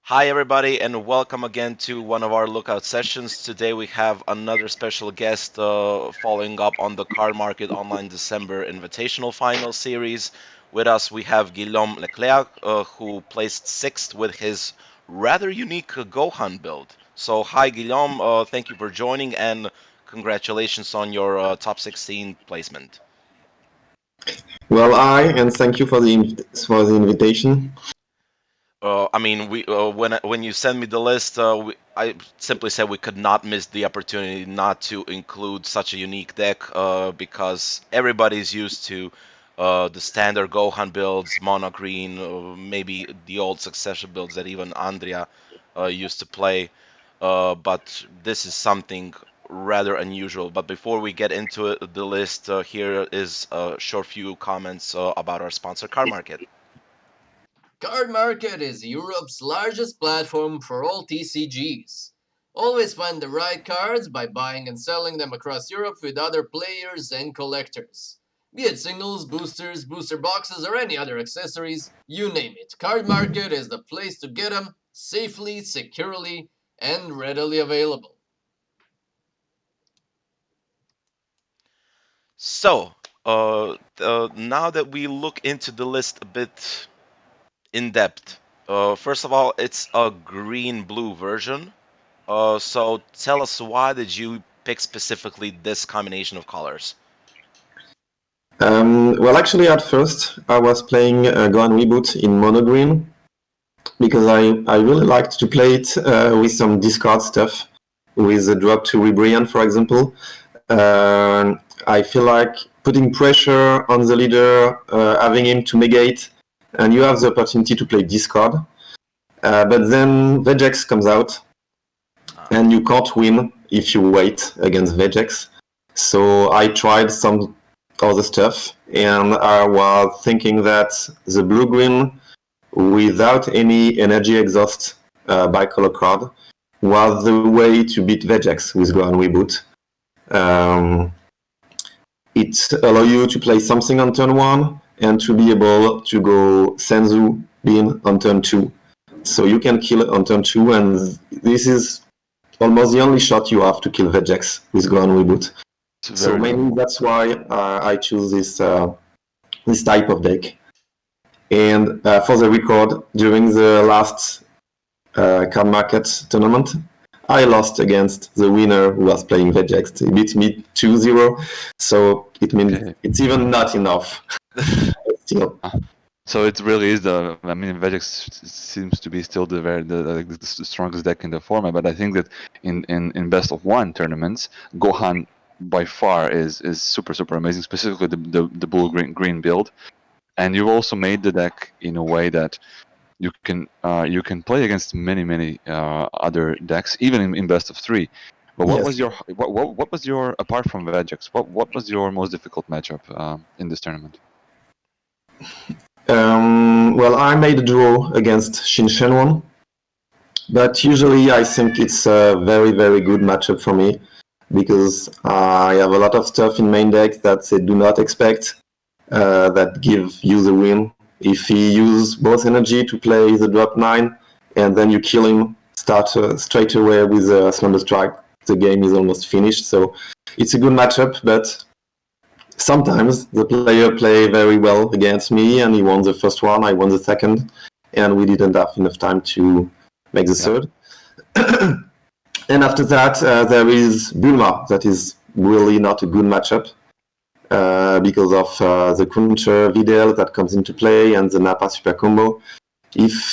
Hi, everybody, and welcome again to one of our lookout sessions. Today we have another special guest following up on the Cardmarket Online December Invitational Final Series. With us, we have Guillaume Leclercq, who placed sixth with his rather unique Gohan build. So, hi, Guillaume. Thank you for joining, and congratulations on your top 16 placement. Well, and thank you for the invitation. When you send me the list, I simply said we could not miss the opportunity not to include such a unique deck because everybody's used to the standard Gohan builds, mono green, maybe the old succession builds that even Andrea used to play. But this is something rather unusual. But before we get into it, the list, here is a short few comments about our sponsor, Cardmarket. Cardmarket is Europe's largest platform for all TCGs. Always find the right cards by buying and selling them across Europe with other players and collectors. Be it singles, boosters, booster boxes, or any other accessories, you name it. Cardmarket is the place to get them safely, securely, and readily available. So, now that we look into the list a bit in depth, first of all, it's a green-blue version. So tell us, why did you pick specifically this combination of colors? Well, actually, at first, I was playing Gohan Reboot in mono green because I really liked to play it with some discard stuff, with a drop to Rebrian, for example. I feel like putting pressure on the leader, having him to negate, and you have the opportunity to play discard. But then Vegex comes out, and you can't win if you wait against Vegex. So I tried some other stuff, and I was thinking that the blue-green without any energy exhaust bicolor card was the way to beat Vegex with Gohan Reboot. It allows you to play something on turn 1 and to be able to go Senzu Beam on turn 2. So you can kill on turn 2, and this is almost the only shot you have to kill Vegex with Gohan Reboot. So mainly that's why I choose this type of deck. And for the record, during the last Cardmarket tournament, I lost against the winner who was playing Vegex. He beat me 2-0, so it means it's even not enough. Still. So it really is Vegex seems to be still the strongest deck in the format, but I think that in best of one tournaments, Gohan by far is super amazing, specifically the blue green build, and you've also made the deck in a way that you can play against many other decks, even in best of three. But what was your apart from Vegex, what was your most difficult matchup in this tournament? Well, I made a draw against Shin Shenwon, but usually I think it's a very good matchup for me because I have a lot of stuff in main deck that they do not expect that give you the win. If he uses both energy to play the drop 9 and then you kill him, start straight away with a Slumber Strike, the game is almost finished. So it's a good matchup, but sometimes the player play very well against me and he won the first one, I won the second, and we didn't have enough time to make the third. And after that, there is Bulma, that is really not a good matchup because of the counter VDL that comes into play and the Nappa super combo. If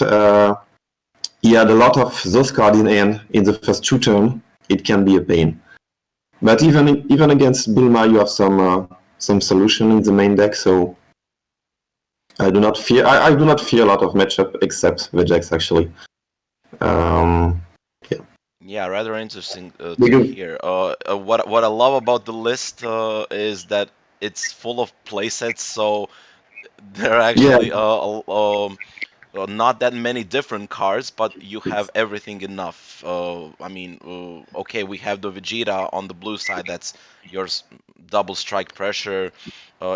he had a lot of those cards in hand in the first 2 turns, it can be a pain. But even against Bulma, you have some solution in the main deck, so I do not fear a lot of matchup except Vegex actually. Yeah, rather interesting to hear. What I love about the list is that it's full of playsets, so there are actually not that many different cards, but you have everything enough. Okay, we have the Vegeta on the blue side. That's your double strike pressure.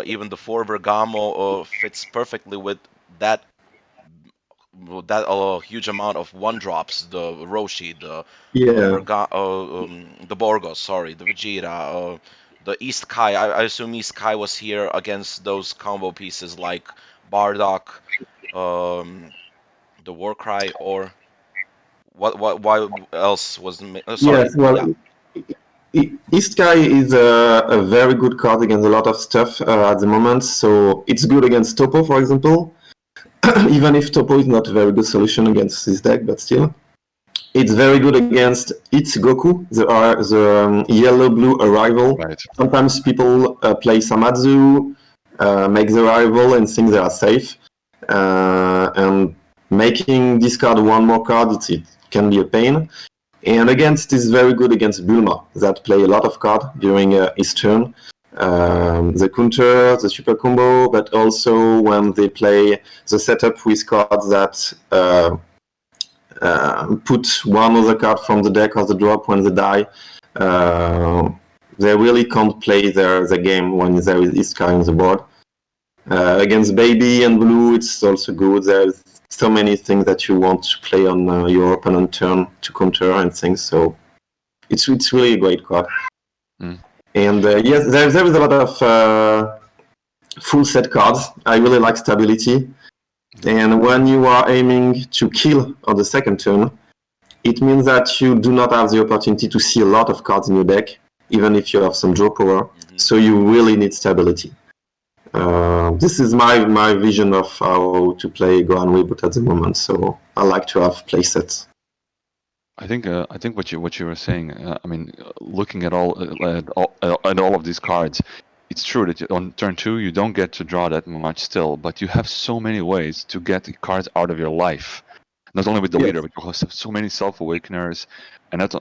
Even the 4 Bergamo fits perfectly with that that huge amount of one drops, the Roshi, Yeah. the Borgos, sorry, the Vegeta, the East Kai. I assume East Kai was here against those combo pieces like Bardock, um, the Warcry, or what? Why else was? Sorry, Yes. Well, yeah. East Sky is a very good card against a lot of stuff at the moment. So it's good against Topo, for example. Even if Topo is not a very good solution against this deck, but still. It's very good against its Goku, the yellow-blue arrival. Right. Sometimes people play Samatsu, make the arrival, and think they are safe. And making discard one more card, it can be a pain. And against is very good against Bulma, that play a lot of card during his turn. The counter, the super combo, but also when they play the setup with cards that put one other card from the deck or the drop when they die. They really can't play the game when there is this card on the board. Against Baby and Blue, it's also good. There's so many things that you want to play on your opponent turn to counter and things. So it's really a great card. Mm. And yes, there is a lot of full set cards. I really like stability. And when you are aiming to kill on the second turn, it means that you do not have the opportunity to see a lot of cards in your deck, even if you have some draw power. So you really need stability. This is my vision of how to play Gohan Reboot at the moment. So I like to have playsets. I think what you were saying. Looking at all of these cards, it's true that on turn 2 you don't get to draw that much still, but you have so many ways to get the cards out of your life. Not only with the leader, but you have so many self-awakeners, and that's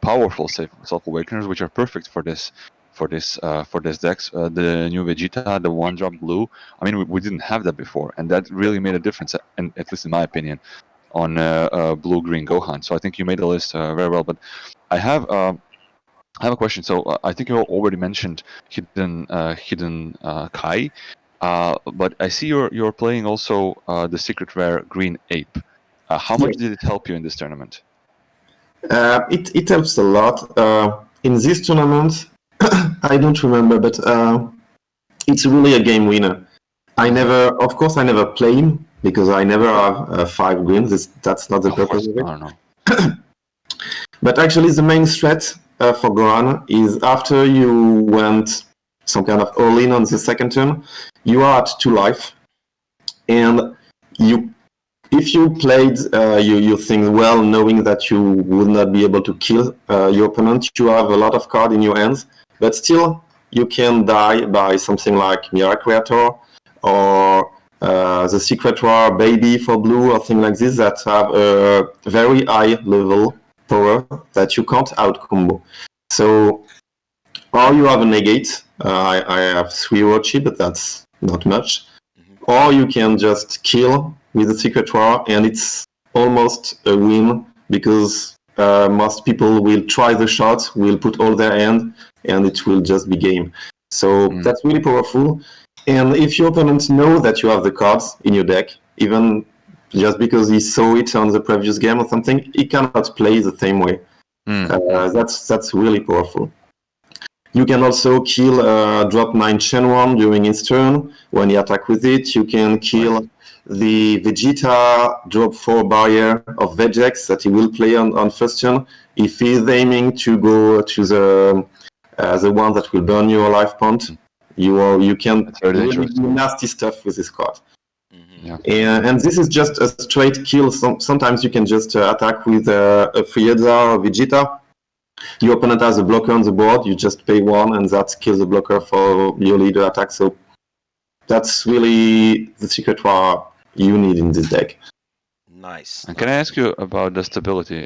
powerful self-awakeners, which are perfect for this decks. The new Vegeta, the one drop blue. We didn't have that before, and that really made a difference, and at least in my opinion, on Blue Green Gohan. So I think you made the list very well. But I have a question. So I think you already mentioned Hidden Kai, but I see you're playing also the secret rare Green Ape. How much did it help you in this tournament? It helps a lot. In this tournament, I don't remember, but it's really a game winner. I never play him because I never have 5 greens. That's not the purpose of it. I don't know. But actually, the main threat for Gohan is after you went some kind of all-in on the second turn, you are at 2 life, and if you played your thing well, knowing that you would not be able to kill your opponent, you have a lot of cards in your hands, but still you can die by something like Miracle Creator or the Secret War Baby for blue or things like this that have a very high level power that you can't out-combo. So, or you have a negate. I have 3 Orochi, but that's not much. Or you can just kill with the Secret War, and it's almost a win because most people will try the shot, will put all their hand, and it will just be game. So that's really powerful. And if your opponents know that you have the cards in your deck, even just because he saw it on the previous game or something, he cannot play the same way. That's really powerful. You can also kill drop 9 Shenron during his turn when he attack with it. You can kill the Vegeta drop 4 barrier of Vegex that he will play on first turn if he's aiming to go to the one that will burn your life point. You can really do nasty stuff with this card. And this is just a straight kill. Sometimes you can just attack with a Frieza or Vegeta. Your opponent has a blocker on the board, you just pay 1 and that kills the blocker for your leader attack. So that's really the secret war you need in this deck. Nice. And can I ask you about the stability?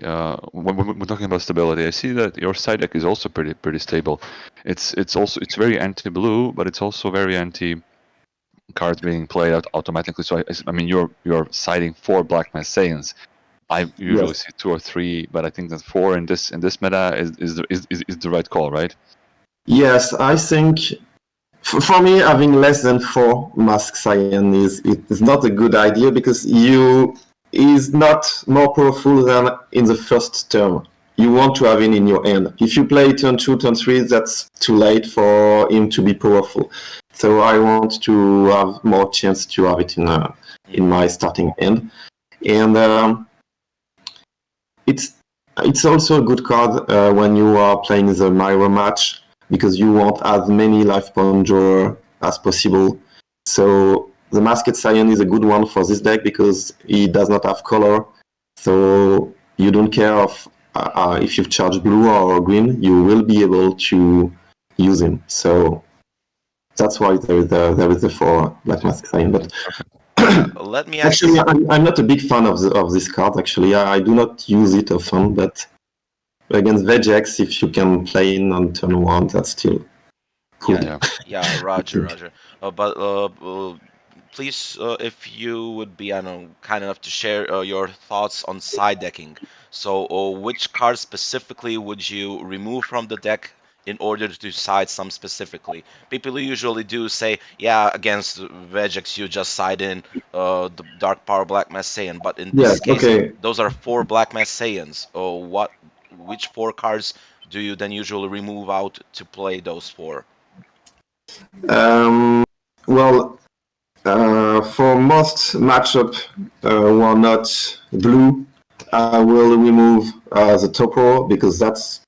When we're talking about stability, I see that your side deck is also pretty stable. It's very anti-blue, but it's also very anti cards being played out automatically. So you're siding 4 Black Mass Saiyans. I usually see 2 or 3, but I think that 4 in this meta is the right call, right? Yes, I think for me having less than 4 Mask Saiyan is not a good idea because you is not more powerful than in the first turn. You want to have him in your hand. If you play turn 2, turn 3, that's too late for him to be powerful. So I want to have more chance to have it in my starting hand. And it's also a good card when you are playing the mirror match, because you want as many life point drawer as possible. So the Masked Scion is a good one for this deck because he does not have color. So you don't care if you've charged blue or green, you will be able to use him. So that's why there is the 4 Black Masked Scion. But Yeah, let me ask. actually, I'm not a big fan of this card. Actually, I do not use it often, but against Vegex, if you can play in on turn 1, that's still cool. Yeah, yeah, Roger. But please, if you would be, I don't know, kind enough to share your thoughts on side decking. So, which cards specifically would you remove from the deck in order to side some specifically? People usually do say, yeah, against Vegex, you just side in the Dark Power Black Mass Saiyan. But in Yes, this case, okay. those are 4 Black Mass Saiyans. Which 4 cards do you then usually remove out to play those 4? Um, well, for most matchup who are not blue, I will remove the Topo because that's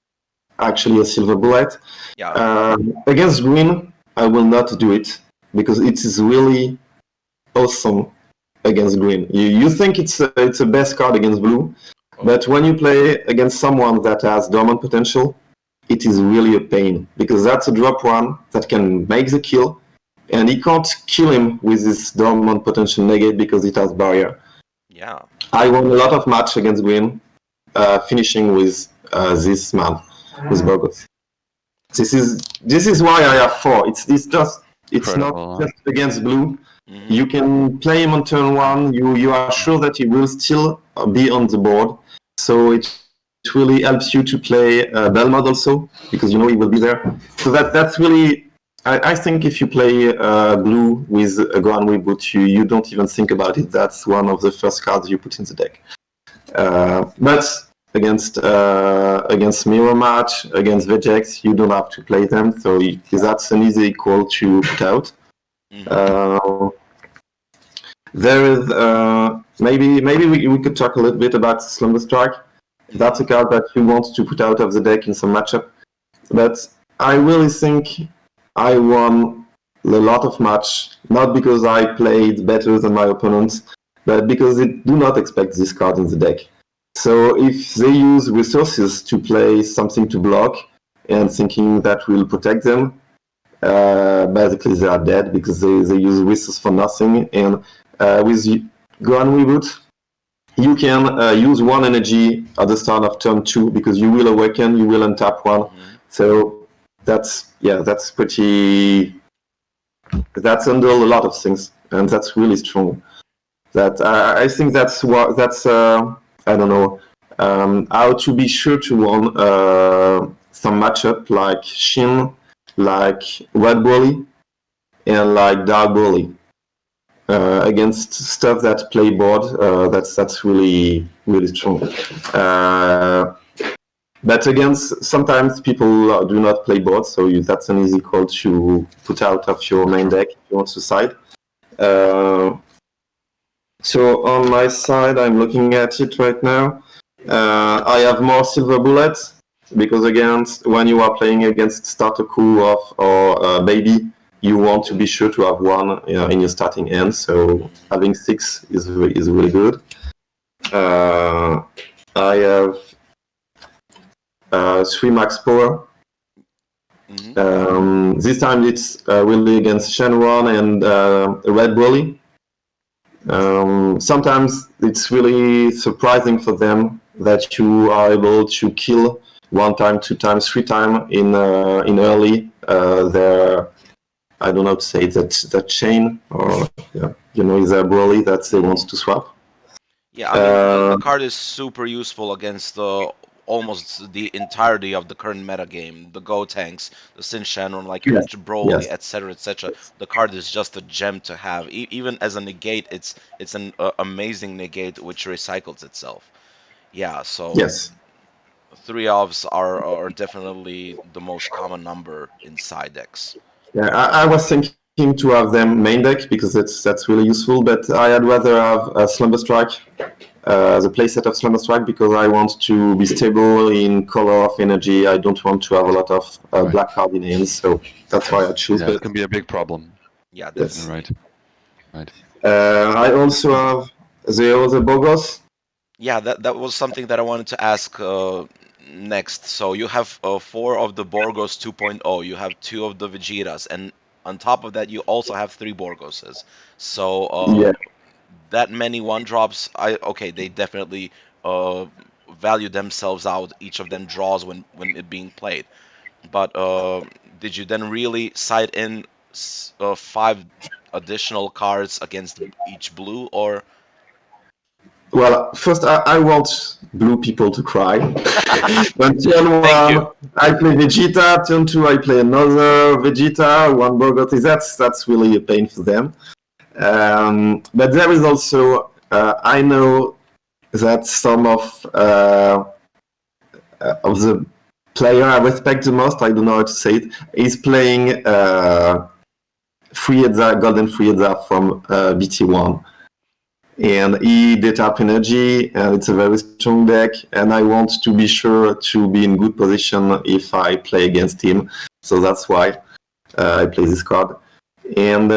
actually a silver bullet. Yeah. Against green, I will not do it because it is really awesome against green. You think it's a best card against blue, but when you play against someone that has dormant potential, it is really a pain because that's a drop 1 that can make the kill, and he can't kill him with this dormant potential negate because it has barrier. Yeah. I won a lot of match against green, finishing with this man, with Burgos. This is why I have 4. It's not Incredible. just against blue. Hmm. You can play him on turn 1. You are sure that he will still be on the board. So it really helps you to play Belmont also, because you know he will be there. So that's really, I think if you play blue with a Gohan Reboot, you don't even think about it. That's one of the first cards you put in the deck. But against Mirror Match, against Vegex, you don't have to play them. So that's an easy call to put out. Hmm. There is maybe we could talk a little bit about Slumber Strike. That's a card that you want to put out of the deck in some matchup. But I really think I won a lot of match, not because I played better than my opponents, but because they do not expect this card in the deck. So if they use resources to play something to block and thinking that will protect them, basically they are dead because they use resources for nothing. And with Gohan Reboot, you can use 1 energy at the start of turn 2 because you will awaken, you will untap 1. So that's pretty. That's under a lot of things, and that's really strong. That I think that's what that's. I don't know how to be sure to win some matchup like Shin, like Red Broly, and like Dark Broly. Against stuff that play board, that's really strong. But against sometimes people do not play board, so that's an easy call to put out of your main deck if you want to side. So on my side, I'm looking at it right now. I have more silver bullets because against when you are playing against starter crew or baby, you want to be sure to have 1 in your starting end. So having 6 is really good. I have 3 max power. This time it's really against Shenron and Red Broly. Sometimes it's really surprising for them that you are able to kill 1 time, 2 times, 3 times in early their, I don't know how to say it, that chain, or is a Broly that they want to swap. Yeah, I mean the card is super useful against almost the entirety of the current meta game. The Go tanks, the Sin Shannon, like you Yes, mentioned, Broly, yes, etc., etc. The card is just a gem to have. Even as a negate, it's an amazing negate which recycles itself. Yeah, so yes. three ofs are definitely the most common number in side decks. Yeah, I was thinking to have them main deck because that's really useful, but I'd rather have a Slumber Strike, the playset of Slumber Strike, because I want to be stable in color of energy. I don't want to have a lot of Right. black card in hands, so that's why I choose. Yeah, it But can be a big problem. Yeah, yes, You're definitely. right. Right. I also have the other Bogos. Yeah, that was something that I wanted to ask next. So you have four of the Borgos 2.0, you have two of the Vegetas, and on top of that, you also have three Borgoses. So Yeah. that many one drops, okay, they definitely uh, value themselves out. Each of them draws when it being played. But did you then really side in five additional cards against each blue, or Well, first I want blue people to cry. Then turn thank you. one, I play Vegeta. Turn two, I play another Vegeta. One Bogot. That's really a pain for them. But there is also I know that some of the player I respect the most, I don't know how to say it, is playing Frieza, Golden Frieza from BT1. And he did up energy, and it's a very strong deck, and I want to be sure to be in good position if I play against him. So that's why I play this card. And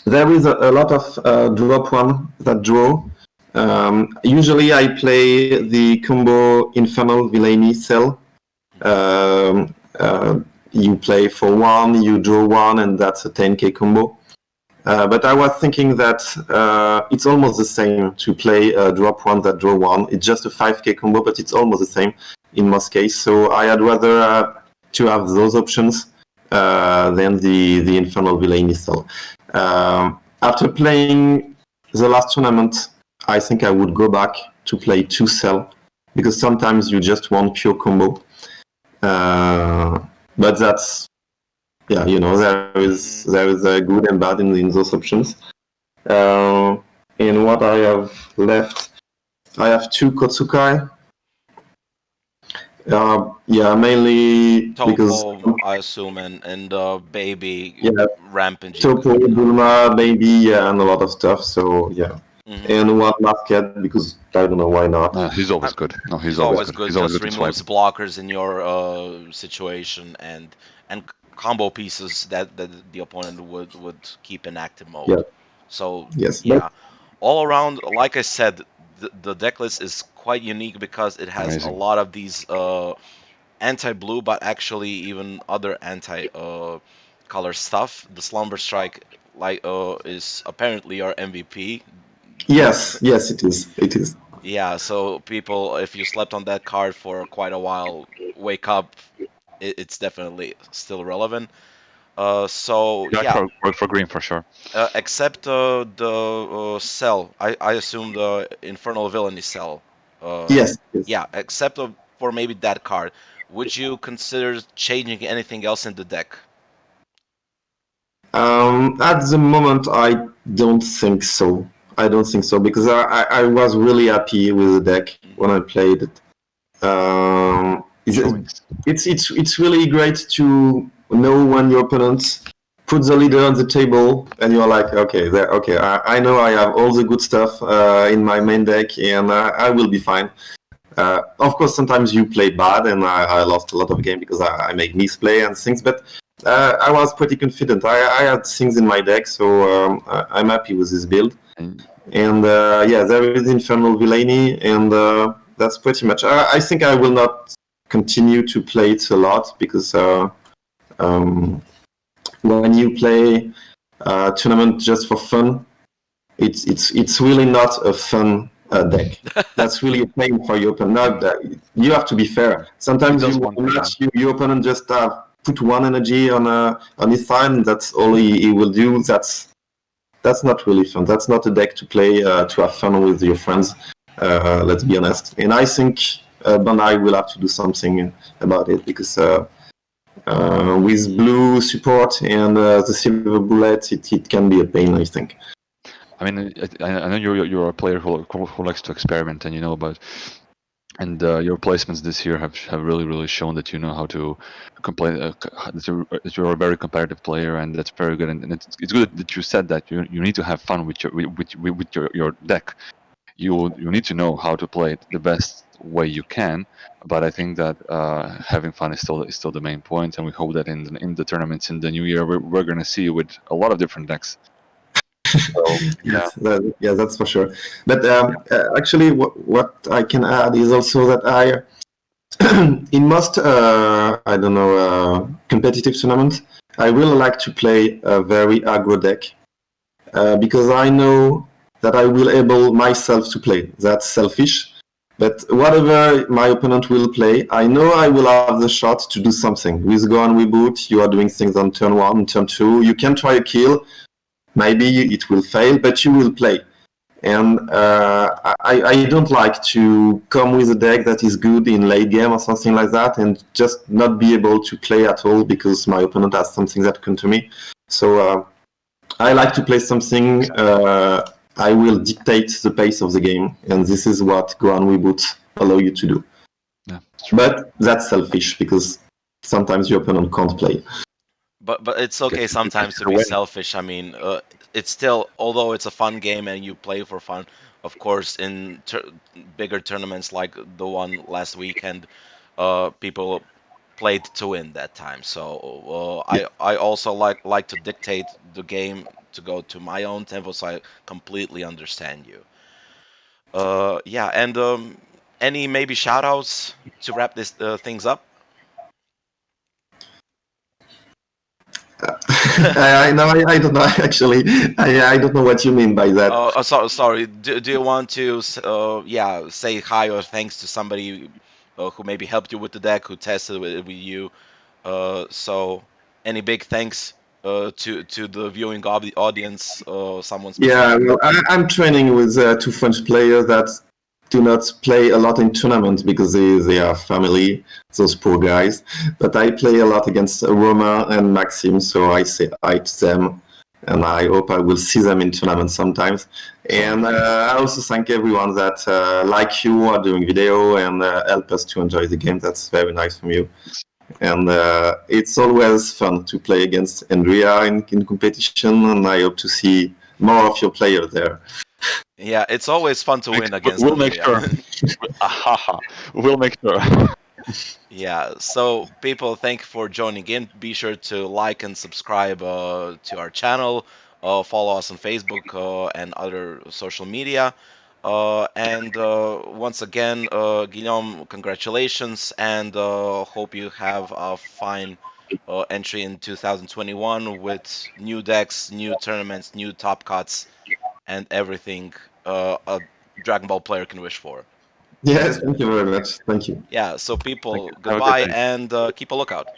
there is a lot of drop one that draw. Usually I play the combo Infernal Villainy Cell. You play for one, you draw one, and that's a 10k combo. But I was thinking that it's almost the same to play drop one that draw one. It's just a 5k combo, but it's almost the same in most cases. So I had rather to have those options than the Infernal Villainy Cell. After playing the last tournament, I think I would go back to play two cell because sometimes you just want pure combo. But that's Hmm. there is a good and bad in those options. Uh, in what I have left, I have two Kotsukai. Yeah, mainly because Topo, I assume, and baby yeah, rampaging. Topo, Bulma, Baby, yeah, and a lot of stuff. So yeah, Hmm. and one market because I don't know why not. He's I, always good. No, he's he's always always good. good. He's always Just good to swipe. removes blockers in your situation and combo pieces that the opponent would keep in active Yeah, mode. So yes, but yeah, all around, like I said, the deck list is quite unique because it has a Amazing. lot of these anti-blue, but actually even other anti color stuff. The Slumber Strike like is apparently your MVP. yes, yes, it is. It is. Yeah, so people, if you slept on that card for quite a while, wake up. It's definitely still relevant. So That yeah, card worked for green for sure. except the cell. I assume the Infernal Villainy cell. Yes, yes. Yeah, except for maybe that card. Would you consider changing anything else in the deck? At the moment, I don't think so. I don't think so because I was really happy with the deck when Hmm. I played it. Showings. It's really great to know when your opponent puts the leader on the table and you're like, okay, okay, I know I have all the good stuff in my main deck and I will be fine. Of course, sometimes you play bad, and I lost a lot of game because I made misplay and things. But I was pretty confident. I had things in my deck, so I'm happy with this build. And And yeah, there is Infernal Villainy, and that's pretty much. I think I will not continue to play it a lot because um, when you play a tournament just for fun, it's really not a fun deck. That's really a pain for your opponent. You have to be fair. he Sometimes does you one thing. match your opponent just put one energy on his side, and that's all he will do. That's not really fun. That's not a deck to play to have fun with your friends. Let's be honest. And I think Bandai will have to do something about it because with blue support and the silver bullet, it can be a pain, I think. I mean, I know you're a player who likes to experiment, and you know about, and your placements this year have really shown that you know how to complain. That you're a very competitive player, and that's very good. And it's good that you said that you need to have fun with your deck. You need to know how to play it the best way you can. But I think that having fun is still the main point, and we hope that in the tournaments in the new year we're gonna see you with a lot of different decks. So yeah, Yeah, that's for sure. But actually, what I can add is also that in most, I don't know, competitive tournaments, I really like to play a very aggro deck because I know that I will able myself to play. That's selfish. But whatever my opponent will play, I know I will have the shot to do something. With Gohan Reboot, you are doing things on turn 1, turn 2. You can try a kill. Maybe it will fail, but you will play. And I don't like to come with a deck that is good in late game or something like that and just not be able to play at all because my opponent has something that comes to me. So I like to play something I will dictate the pace of the game, and this is what Gohan Reboot allow you to do. yeah, it's true. But that's selfish because sometimes your opponent can't play. But it's okay Gets sometimes to you be winning. selfish. I mean, it's still, although it's a fun game and you play for fun, of course, in bigger tournaments like the one last weekend, people played to win that time. So Yeah. I also like to dictate the game to go to my own tempo. So I completely understand you. Yeah, and any maybe shout outs to wrap this things up? I don't know actually. I don't know what you mean by that. Sorry. Do you want to, yeah, say hi or thanks to somebody who maybe helped you with the deck, who tested with you? So any big thanks to the viewing audience, someone Yeah, specific? well, I'm training with two French players that do not play a lot in tournaments because they are family, those poor guys. But I play a lot against Roma and Maxime, so I say hi to them, and I hope I will see them in tournaments sometimes. And I also thank everyone that, like you, are doing video and help us to enjoy the game. That's very nice from you. And it's always fun to play against Andrea in competition, and I hope to see more of your players there. Yeah, it's always fun to win against We'll make Andrea. sure. Ahaha. We'll make sure. Yeah, so people, thank you for joining in. Be sure to like and subscribe to our channel. Follow us on Facebook and other social media. And once again, Guillaume, congratulations, and hope you have a fine entry in 2021 with new decks, new tournaments, new top cuts, and everything a Dragon Ball player can wish for. Yes, thank you very much. Thank you. Yeah, so Thank people, you. Have a good goodbye day. and keep a lookout.